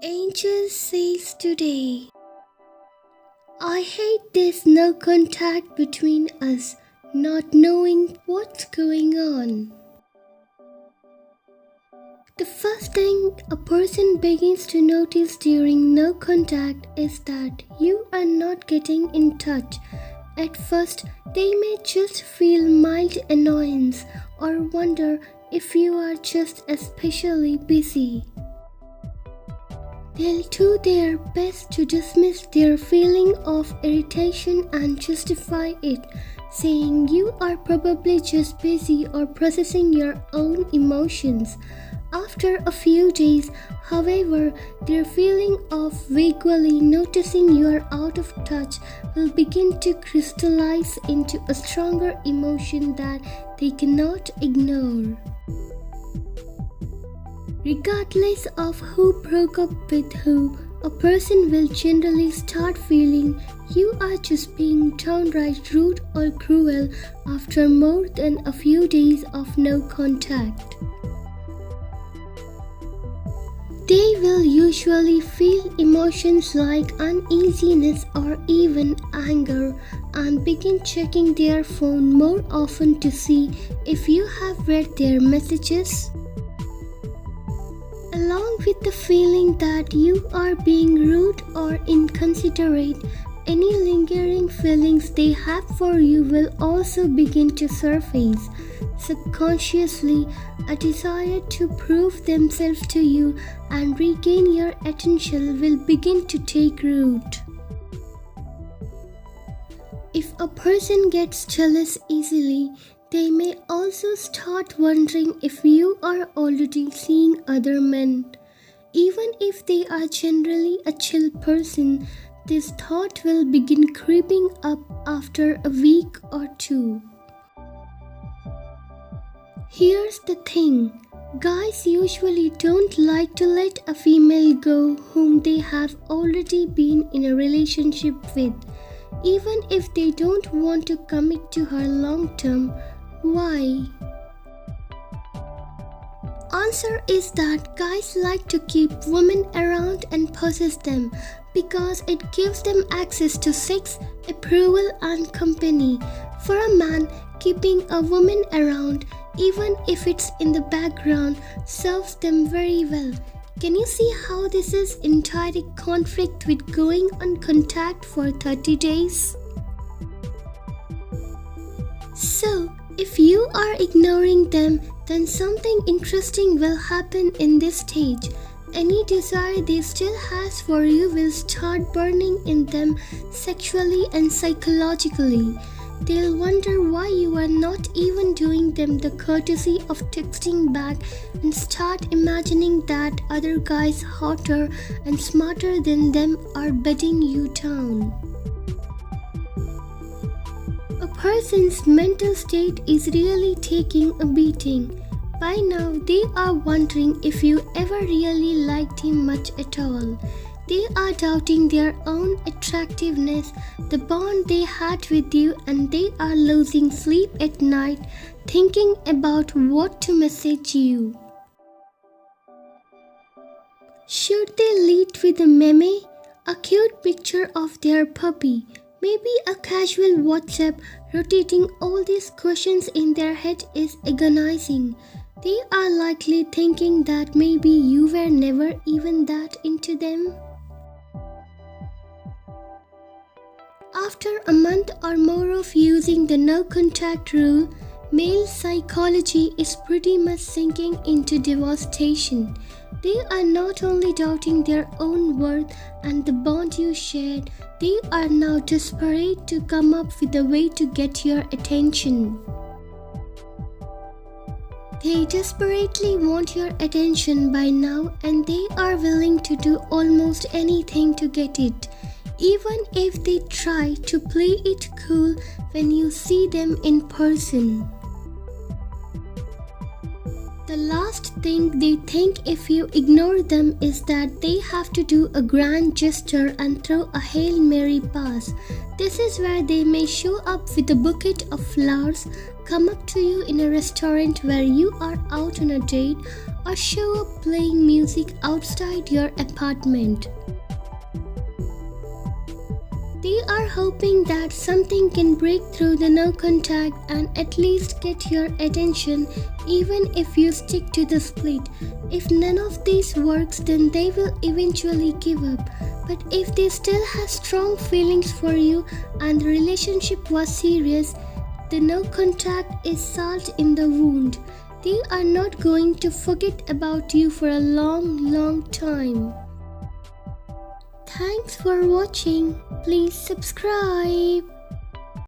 Angel says today, I hate this no contact between us, not knowing what's going on. The first thing a person begins to notice during no contact is that you are not getting in touch. At first, they may just feel mild annoyance or wonder if you are just especially busy. They'll do their best to dismiss their feeling of irritation and justify it, saying you are probably just busy or processing your own emotions. After a few days, however, their feeling of vaguely noticing you are out of touch will begin to crystallize into a stronger emotion that they cannot ignore. Regardless of who broke up with who, a person will generally start feeling you are just being downright rude or cruel after more than a few days of no contact. They will usually feel emotions like uneasiness or even anger and begin checking their phone more often to see if you have read their messages. Along with the feeling that you are being rude or inconsiderate, any lingering feelings they have for you will also begin to surface. Subconsciously, a desire to prove themselves to you and regain your attention will begin to take root. If a person gets jealous easily, they may also start wondering if you are already seeing other men. Even if they are generally a chill person, this thought will begin creeping up after a week or two. Here's the thing, guys usually don't like to let a female go whom they have already been in a relationship with, even if they don't want to commit to her long term. Why? Answer is that guys like to keep women around and possess them because it gives them access to sex, approval and company. For a man, keeping a woman around, even if it's in the background, serves them very well. Can you see how this is in direct conflict with going on contact for 30 days? So, if you are ignoring them, then something interesting will happen in this stage. Any desire they still has for you will start burning in them sexually and psychologically. They'll wonder why you are not even doing them the courtesy of texting back and start imagining that other guys hotter and smarter than them are bedding you down. A person's mental state is really taking a beating. By now, they are wondering if you ever really liked him much at all. They are doubting their own attractiveness, the bond they had with you, and they are losing sleep at night thinking about what to message you. Should they lead with a meme, a cute picture of their puppy, maybe a casual WhatsApp? Rotating all these questions in their head is agonizing. They are likely thinking that maybe you were never even that into them. After a month or more of using the no contact rule, male psychology is pretty much sinking into devastation. They are not only doubting their own worth and the bond you shared, they are now desperate to come up with a way to get your attention. They desperately want your attention by now, and they are willing to do almost anything to get it, even if they try to play it cool when you see them in person. The last thing they think if you ignore them is that they have to do a grand gesture and throw a Hail Mary pass. This is where they may show up with a bouquet of flowers, come up to you in a restaurant where you are out on a date, or show up playing music outside your apartment. They are hoping that something can break through the no contact and at least get your attention, even if you stick to the split. If none of this works, then they will eventually give up. But if they still have strong feelings for you and the relationship was serious, the no contact is salt in the wound. They are not going to forget about you for a long time. Thanks for watching. Please subscribe.